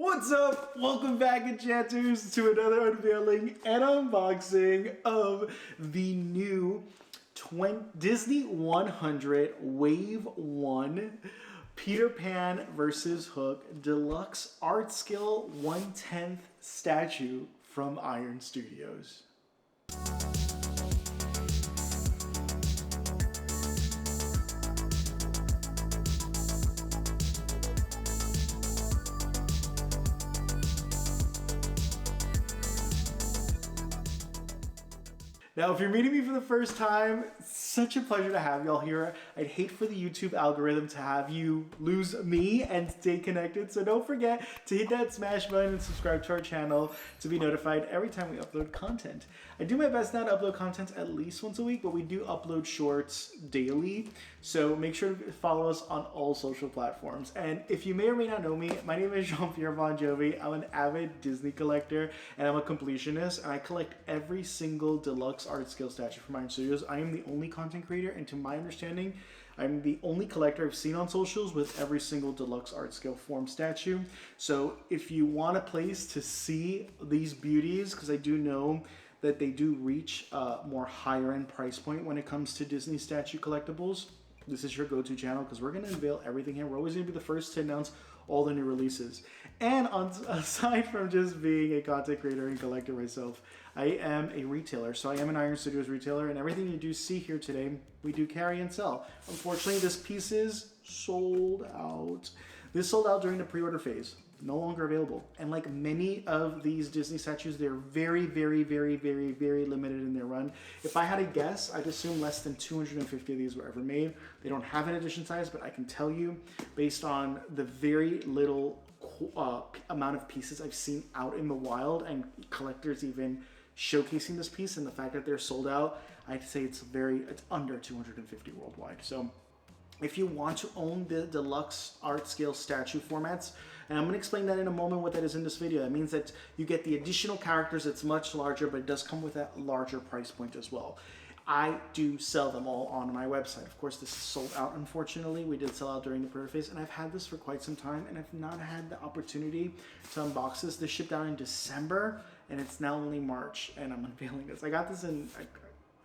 What's up? Welcome back, enchanters, to another unveiling and unboxing of the new Disney 100 Wave 1 Peter Pan vs. Hook Deluxe Art Scale 1/10 statue from Iron Studios. Now, if you're meeting me for the first time, such a pleasure to have y'all here. I'd hate for the YouTube algorithm to have you lose me and stay connected. So don't forget to hit that smash button and subscribe to our channel to be notified every time we upload content. I do my best now to upload content at least once a week, but we do upload shorts daily. So make sure to follow us on all social platforms. And if you may or may not know me, my name is Jean-Pierre Bon Jovi. I'm an avid Disney collector and I'm a completionist, and I collect every single deluxe art scale statue from Iron Studios. I am the only content creator, and to my understanding, I'm the only collector I've seen on socials with every single deluxe art scale form statue. So if you want a place to see these beauties, because I do know that they do reach a more higher end price point when it comes to Disney statue collectibles, this is your go-to channel, because we're going to unveil everything here. We're always going to be the first to announce all the new releases. And aside from just being a content creator and collector myself, I am a retailer. So I am an Iron Studios retailer, and everything you do see here today, we do carry and sell. Unfortunately, this piece is sold out. This sold out during the pre-order phase. No longer available. And like many of these Disney statues, they're very, very, very, very, very limited in their run. If I had to guess, I'd assume less than 250 of these were ever made. They don't have an edition size, but I can tell you, based on the very little amount of pieces I've seen out in the wild and collectors even showcasing this piece, and the fact that they're sold out, I'd say it's under 250 worldwide. So if you want to own the deluxe art scale statue formats, and I'm going to explain that in a moment what that is in this video. That means that you get the additional characters. It's much larger, but it does come with a larger price point as well. I do sell them all on my website. Of course, this is sold out, unfortunately. We did sell out during the pre-order phase, and I've had this for quite some time, and I've not had the opportunity to unbox this. This shipped out in December, and it's now only March, and I'm unveiling this. I got this in...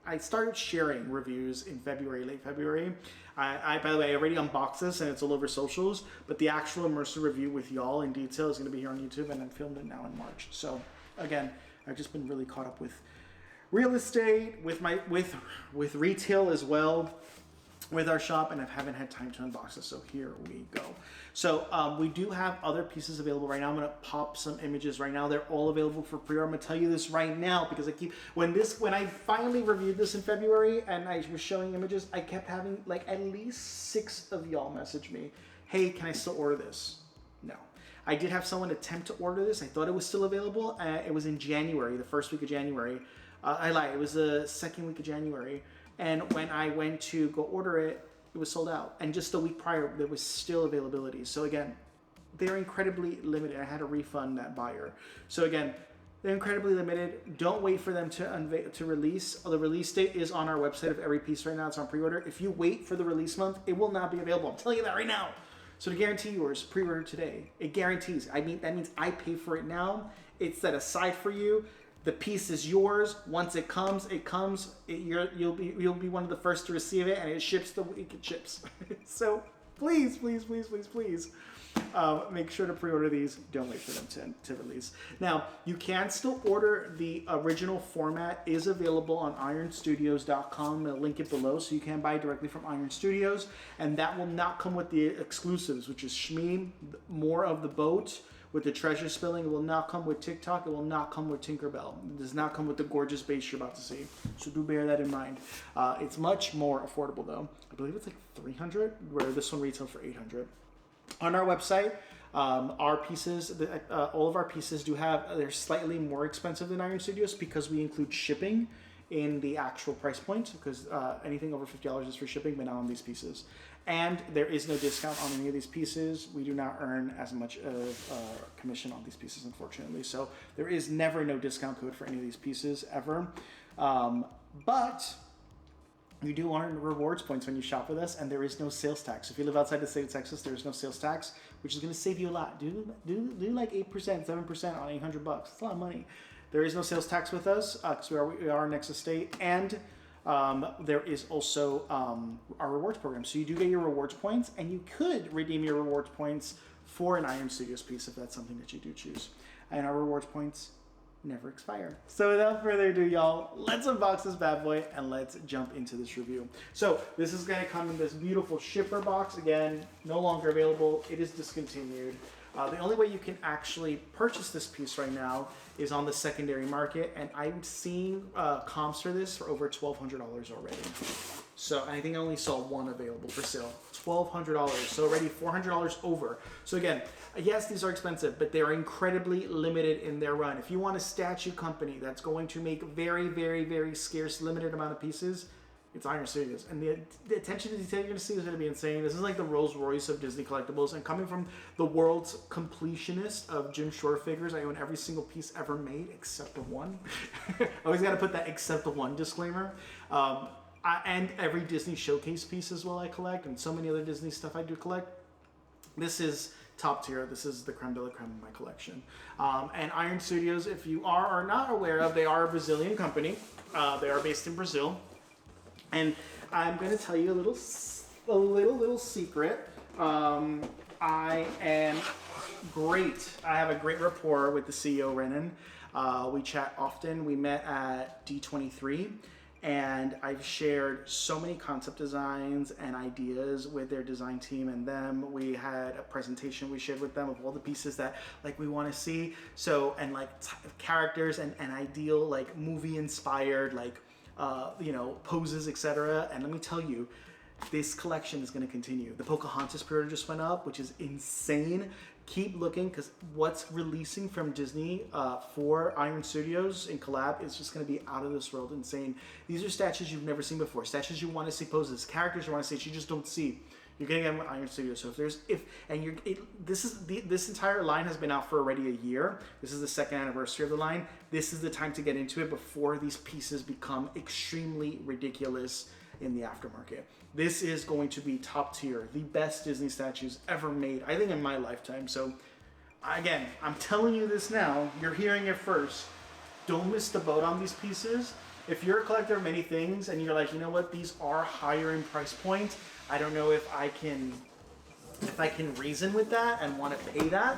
I started sharing reviews in February, late February. By the way, I already unboxed this and it's all over socials, but the actual immersive review with y'all in detail is going to be here on YouTube, and I filmed it now in March. So again, I've just been really caught up with real estate, with retail as well, with our shop, and I haven't had time to unbox this, so here we go. So we do have other pieces available right now. I'm gonna pop some images right now. They're all available for pre-order. I'm gonna tell you this right now because when I finally reviewed this in February and I was showing images, I kept having like at least 6 of y'all message me, hey, can I still order this? No. I did have someone attempt to order this. I thought it was still available. It was in January, the first week of January. I lied, it was the second week of January. And when I went to go order it, it was sold out. And just a week prior, there was still availability. So again, they're incredibly limited. I had to refund that buyer. So again, they're incredibly limited. Don't wait for them to release. The release date is on our website of every piece right now. It's on pre-order. If you wait for the release month, it will not be available. I'm telling you that right now. So to guarantee yours, pre-order today. It guarantees. That means I pay for it now. It's set aside for you. The piece is yours. Once it comes, you'll be one of the first to receive it, and it ships the week it ships. So please, please, please, please, please, make sure to pre-order these. Don't wait for them to release. Now, you can still order. The original format is available on ironstudios.com. I'm going to link it below, so you can buy directly from Iron Studios, and that will not come with the exclusives, which is Smee, more of the boat, with the treasure spilling. It will not come with Tik Tok. It will not come with Tinkerbell. It does not come with the gorgeous base you're about to see. So do bear that in mind. It's much more affordable though. I believe it's like $300, where this one retails for $800. On our website, our pieces, all of our pieces they're slightly more expensive than Iron Studios because we include shipping in the actual price point, because anything over $50 is for shipping, but not on these pieces. And there is no discount on any of these pieces. We do not earn as much of commission on these pieces, unfortunately. So there is never no discount code for any of these pieces ever. But You do earn rewards points when you shop with us, and there is no sales tax. If you live outside the state of Texas, there is no sales tax, which is going to save you a lot. Do like 8%, 7% on $800. That's a lot of money. There is no sales tax with us because we are Nexus State, and there is also our rewards program. So you do get your rewards points, and you could redeem your rewards points for an Iron Studios piece if that's something that you do choose. And our rewards points never expire. So without further ado, y'all, let's unbox this bad boy and let's jump into this review. So this is going to come in this beautiful shipper box. Again, no longer available. It is discontinued. The only way you can actually purchase this piece right now is on the secondary market, and I'm seeing comps for this for over $1,200 already. So I think I only saw one available for sale. $1,200, so already $400 over. So again, yes, these are expensive, but they're incredibly limited in their run. If you want a statue company that's going to make very, very, very scarce, limited amount of pieces, it's Iron Studios. And the attention to detail you're going to see is going to be insane. This is like the Rolls Royce of Disney collectibles. And coming from the world's completionist of Jim Shore figures, I own every single piece ever made except the one. I always got to put that except the one disclaimer. And every Disney showcase piece as well I collect, and so many other Disney stuff I do collect. This is top tier. This is the creme de la creme of my collection. And Iron Studios, if you are or not aware of, they are a Brazilian company. They are based in Brazil. And I'm going to tell you a little secret. I am great. I have a great rapport with the CEO, Renan. We chat often. We met at D23. And I've shared so many concept designs and ideas with their design team and them. We had a presentation we shared with them of all the pieces that like we want to see. So, and like characters and ideal like movie inspired like, poses, etc. And let me tell you, this collection is going to continue. The Pocahontas period just went up, which is insane. Keep looking because what's releasing from Disney for Iron Studios in collab is just going to be out of this world insane. These are statues you've never seen before. Statues you want to see poses, characters you want to see, you just don't see. You're getting them with Iron Studios. So this entire line has been out for already a year. This is the second anniversary of the line. This is the time to get into it before these pieces become extremely ridiculous in the aftermarket. This is going to be top tier, the best Disney statues ever made, I think in my lifetime. So again, I'm telling you this now, you're hearing it first. Don't miss the boat on these pieces. If you're a collector of many things and you're like, you know what, these are higher in price point, I don't know if I can reason with that and want to pay that.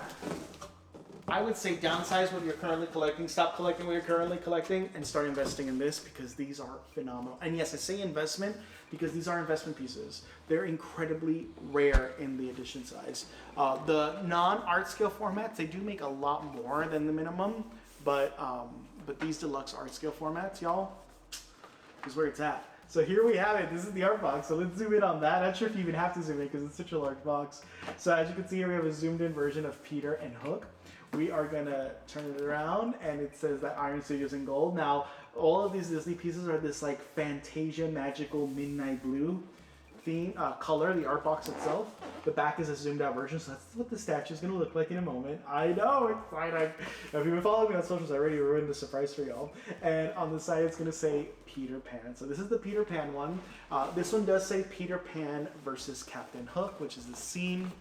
I would say downsize what you're currently collecting, stop collecting what you're currently collecting, and start investing in this because these are phenomenal. And yes, I say investment because these are investment pieces. They're incredibly rare in the edition size. The non-art scale formats, they do make a lot more than the minimum, but these deluxe art scale formats, y'all, is where it's at. So here we have it. This is the art box. So let's zoom in on that. Not sure if you even have to zoom in because it's such a large box. So as you can see here, we have a zoomed in version of Peter and Hook. We are going to turn it around and it says that Iron Studios in gold. Now, all of these Disney pieces are this like Fantasia magical midnight blue theme color, the art box itself. The back is a zoomed out version, so that's what the statue is going to look like in a moment. I know, exciting. If you've been following me on socials, I already ruined the surprise for y'all. And on the side, it's going to say Peter Pan. So this is the Peter Pan one. This one does say Peter Pan versus Captain Hook, which is the scene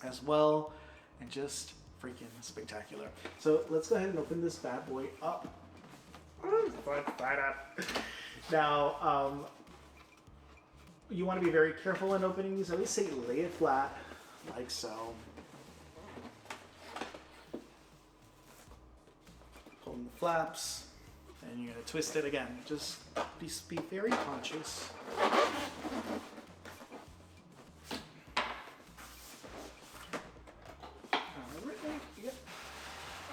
as well. And just freaking spectacular. So let's go ahead and open this bad boy up. Now, you want to be very careful in opening these. I always say lay it flat, like so. Pull in the flaps, and you're going to twist it again. Just be very conscious.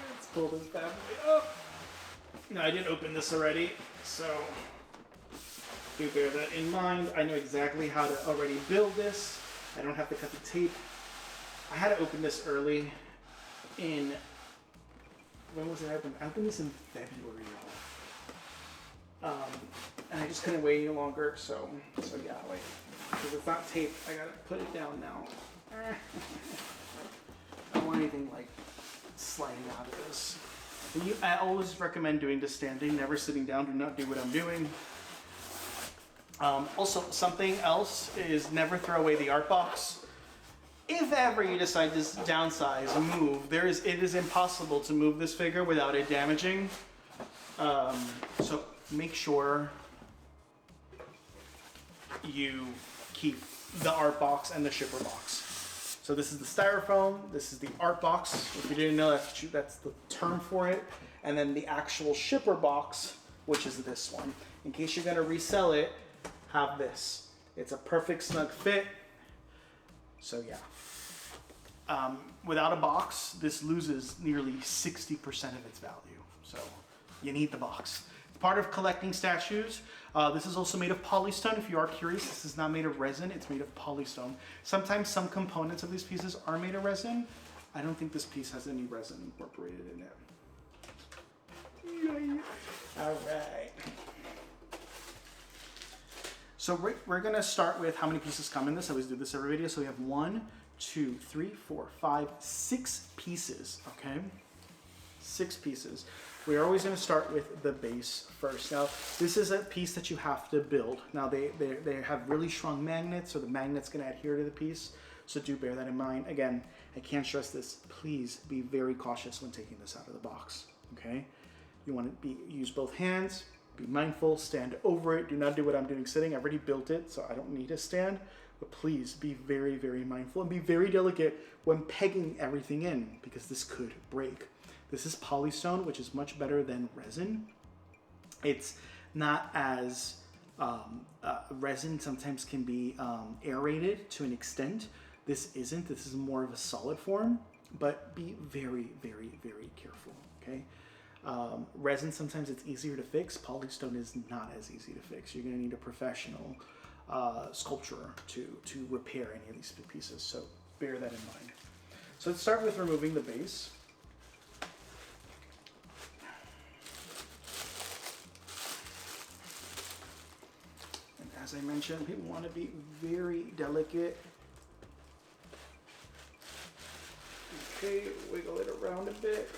Let's pull this bad boy up. Now, I did open this already, so do bear that in mind. I know exactly how to already build this. I don't have to cut the tape. I had to open this early in, when was it open? I opened this in February. And I just couldn't wait any longer, so yeah, wait. Because it's not taped, I gotta put it down now. I don't want anything like sliding out of this. I always recommend doing this standing, never sitting down. Do not do what I'm doing. Also, something else is never throw away the art box. If ever you decide to downsize, move, it is impossible to move this figure without it damaging. So make sure you keep the art box and the shipper box. So this is the styrofoam, this is the art box. If you didn't know, that's the term for it. And then the actual shipper box, which is this one. In case you're gonna resell it, have this. It's a perfect snug fit. So yeah. Without a box, this loses nearly 60% of its value. So you need the box. It's part of collecting statues. This is also made of polystone. If you are curious, this is not made of resin, it's made of polystone. Sometimes some components of these pieces are made of resin. I don't think this piece has any resin incorporated in it. Yay. All right. So we're gonna start with how many pieces come in this. I always do this every video. So we have 1, 2, 3, 4, 5, 6 pieces, okay? 6 pieces. We're always gonna start with the base first. Now, this is a piece that you have to build. Now, they have really strong magnets, so the magnet's gonna adhere to the piece. So do bear that in mind. Again, I can't stress this. Please be very cautious when taking this out of the box, okay? You wanna use both hands. Be mindful, stand over it. Do not do what I'm doing sitting. I've already built it, so I don't need to stand. But please be very, very mindful and be very delicate when pegging everything in because this could break. This is polystone, which is much better than resin. It's not as, resin sometimes can be aerated to an extent. This isn't. This is more of a solid form, but be very, very, very careful, okay? Resin, sometimes it's easier to fix. Polystone is not as easy to fix. You're gonna need a professional sculpturer to repair any of these pieces, so bear that in mind. So let's start with removing the base. And as I mentioned, we want to be very delicate. Okay, wiggle it around a bit.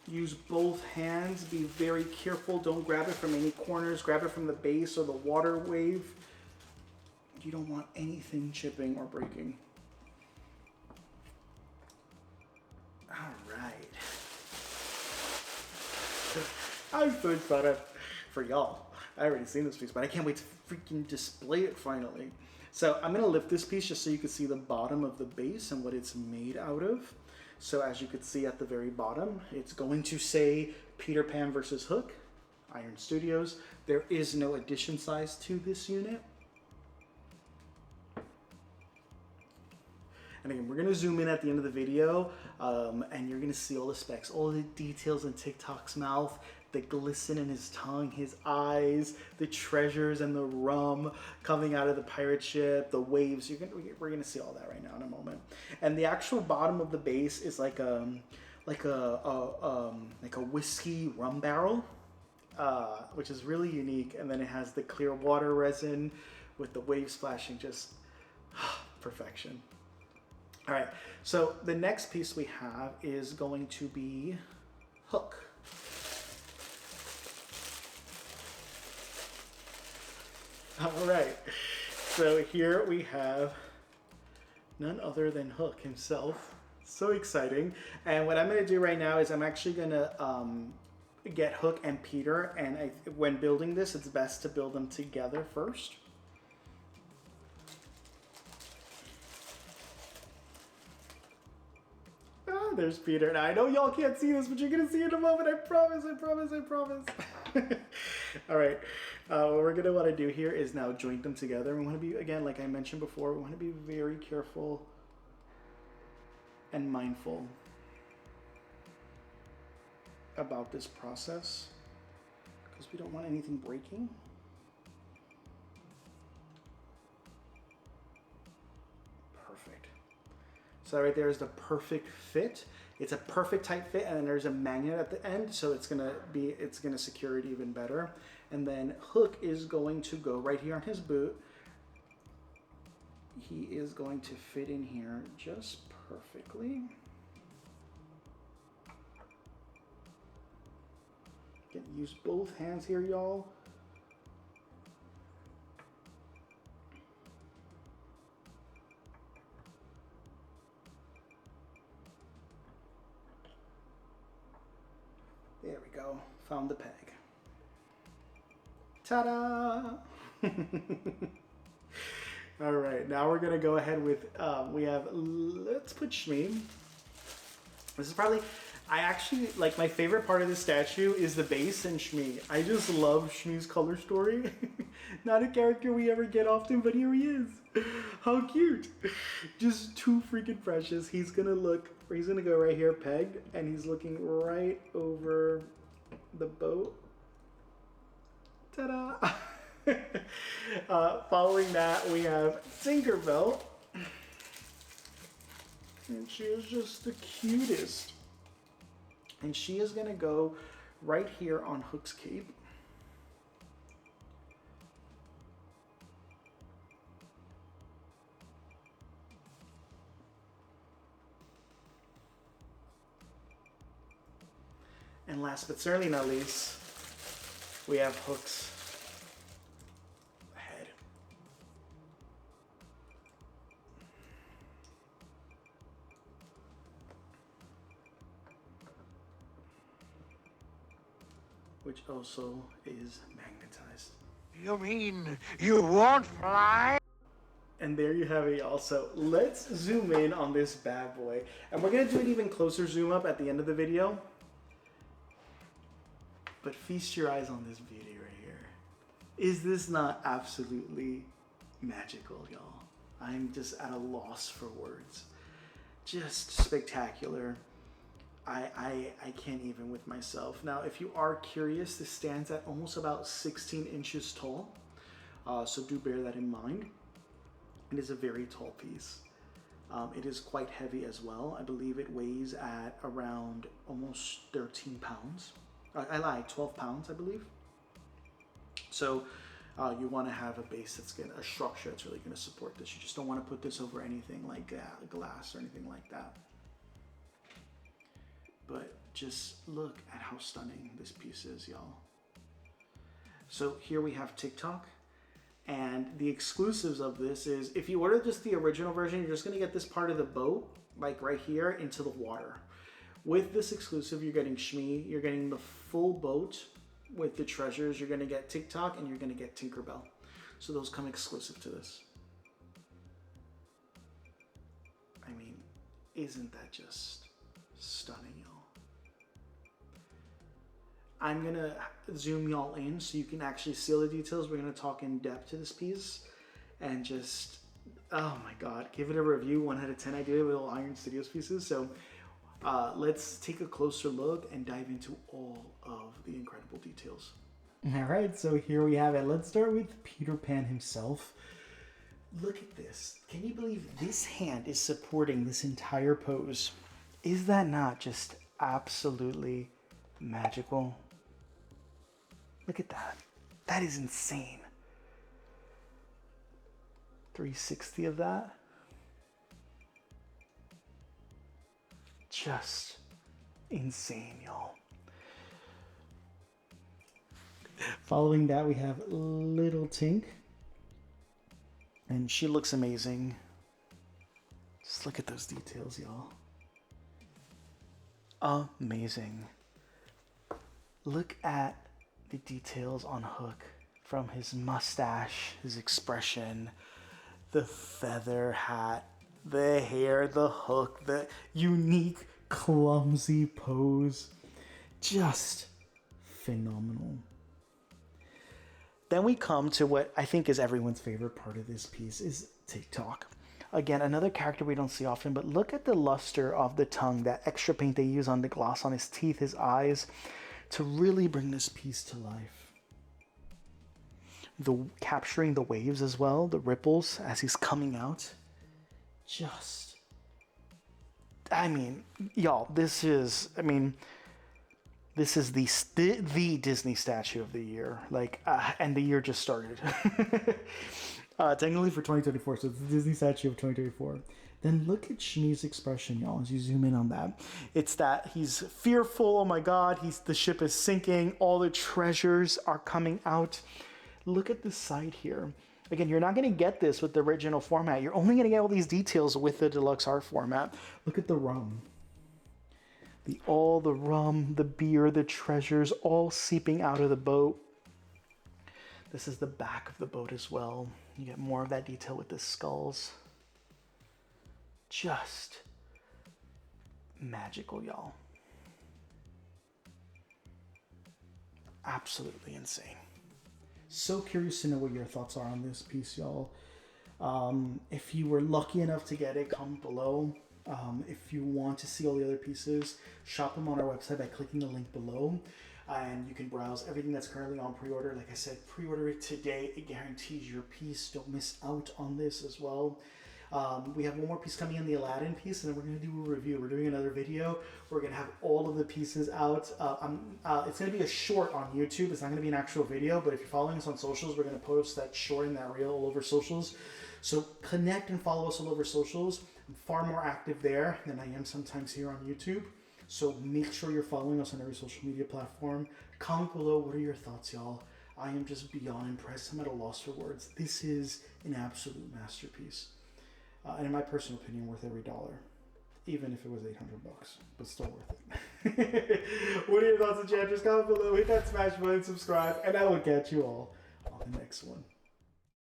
Use both hands, be very careful, don't grab it from any corners, grab it from the base or the water wave. You don't want anything chipping or breaking. All right. I'm so excited for y'all. I already seen this piece, but I can't wait to freaking display it finally. So I'm gonna lift this piece just so you can see the bottom of the base and what it's made out of. So as you can see at the very bottom, it's going to say Peterpan versus Hook, Iron Studios. There is no addition size to this unit. And again, we're gonna zoom in at the end of the video and you're gonna see all the specs, all the details in Tik Tok's mouth, the glisten in his tongue, his eyes, the treasures and the rum coming out of the pirate ship, the waves. We're gonna see all that right now in a moment. And the actual bottom of the base is like a whiskey rum barrel, which is really unique. And then it has the clear water resin with the wave splashing, just perfection. All right, so the next piece we have is going to be Hook. All right, so here we have none other than Hook himself. So exciting. And what I'm gonna do right now is I'm actually gonna get Hook and Peter, and when building this, it's best to build them together first. Ah, there's Peter. Now I know y'all can't see this, but you're gonna see it in a moment. I promise, I promise, I promise. All right, what we're gonna wanna do here is now joint them together. We wanna be, again, like I mentioned before, we wanna be very careful and mindful about this process because we don't want anything breaking. Perfect. So right there is the perfect fit. It's a perfect tight fit, and then there's a magnet at the end, so it's gonna secure it even better. And then Hook is going to go right here on his boot. He is going to fit in here just perfectly. Again, use both hands here, y'all. go. Found the peg. Ta-da! All right, now we're gonna go ahead with, let's put Smee. This is probably, I actually, like, my favorite part of this statue is the base and Smee. I just love Smee's color story. Not a character we ever get often, but here he is. How cute. Just too freaking precious. He's gonna go right here pegged, and he's looking right over the boat. Ta-da! Following that, we have Tinkerbell. And she is just the cutest. And she is going to go right here on Hook's cape. And last but certainly not least, we have Hook's head. Which also is magnetized. You mean you won't fly? And there you have it, y'all. So let's zoom in on this bad boy. And we're gonna do an even closer zoom up at the end of the video. But feast your eyes on this beauty right here. Is this not absolutely magical, y'all? I'm just at a loss for words. Just spectacular. I can't even with myself. Now, if you are curious, this stands at almost about 16 inches tall. So do bear that in mind. It is a very tall piece. It is quite heavy as well. I believe it weighs at around almost 13 pounds. I lied, 12 pounds, I believe. So you want to have a base that's a structure that's really going to support this. You just don't want to put this over anything like glass or anything like that. But just look at how stunning this piece is, y'all. So here we have Tik Tok. And the exclusives of this is, if you order just the original version, you're just going to get this part of the boat, like right here, into the water. With this exclusive, you're getting Smee, you're getting the full boat with the treasures, you're going to get Tik Tok, and you're going to get Tinkerbell. So those come exclusive to this. I mean, isn't that just stunning, y'all? I'm going to zoom y'all in so you can actually see all the details. We're going to talk in depth to this piece and just, oh my God, give it a review 1 out of 10. I did it with all Iron Studios pieces. So let's take a closer look and dive into all of the incredible details. All right, so here we have it. Let's start with Peterpan himself. Look at this. Can you believe this hand is supporting this entire pose? Is that not just absolutely magical? Look at that. That is insane. 360 of that. Just insane, y'all. Following that, we have Little Tink. And she looks amazing. Just look at those details, y'all. Amazing. Look at the details on Hook, from his mustache, his expression, the feather hat, the hair, the hook, the unique clumsy pose. Just phenomenal. Then we come to what I think is everyone's favorite part of this piece, is Tik Tok. Again, another character we don't see often, but look at the luster of the tongue, that extra paint they use on the gloss on his teeth, his eyes, to really bring this piece to life. Capturing the waves as well, the ripples as he's coming out. Just, I mean, y'all, this is the Disney statue of the year. Like, and the year just started. Technically for 2024, so it's the Disney statue of 2024. Then look at Smee's expression, y'all, as you zoom in on that. It's that he's fearful. Oh my God, the ship is sinking. All the treasures are coming out. Look at the side here. Again, you're not going to get this with the original format. You're only going to get all these details with the deluxe art format. Look at the rum. All the rum, the beer, the treasures, all seeping out of the boat. This is the back of the boat as well. You get more of that detail with the skulls. Just magical, y'all. Absolutely insane. So curious to know what your thoughts are on this piece, y'all. If you were lucky enough to get it, comment below. If you want to see all the other pieces, shop them on our website by clicking the link below. And you can browse everything that's currently on pre-order. Like I said, pre-order it today. It guarantees your piece. Don't miss out on this as well. We have one more piece coming in, the Aladdin piece, and then we're going to do a review. We're doing another video. We're going to have all of the pieces out. It's going to be a short on YouTube. It's not going to be an actual video, but if you're following us on socials, we're going to post that short and that reel all over socials. So connect and follow us all over socials. I'm far more active there than I am sometimes here on YouTube. So make sure you're following us on every social media platform. Comment below, what are your thoughts, y'all? I am just beyond impressed. I'm at a loss for words. This is an absolute masterpiece. And in my personal opinion, worth every dollar. Even if it was $800, but still worth it. What are your thoughts, enchanters? Comment below, hit that smash button, subscribe, and I will catch you all on the next one.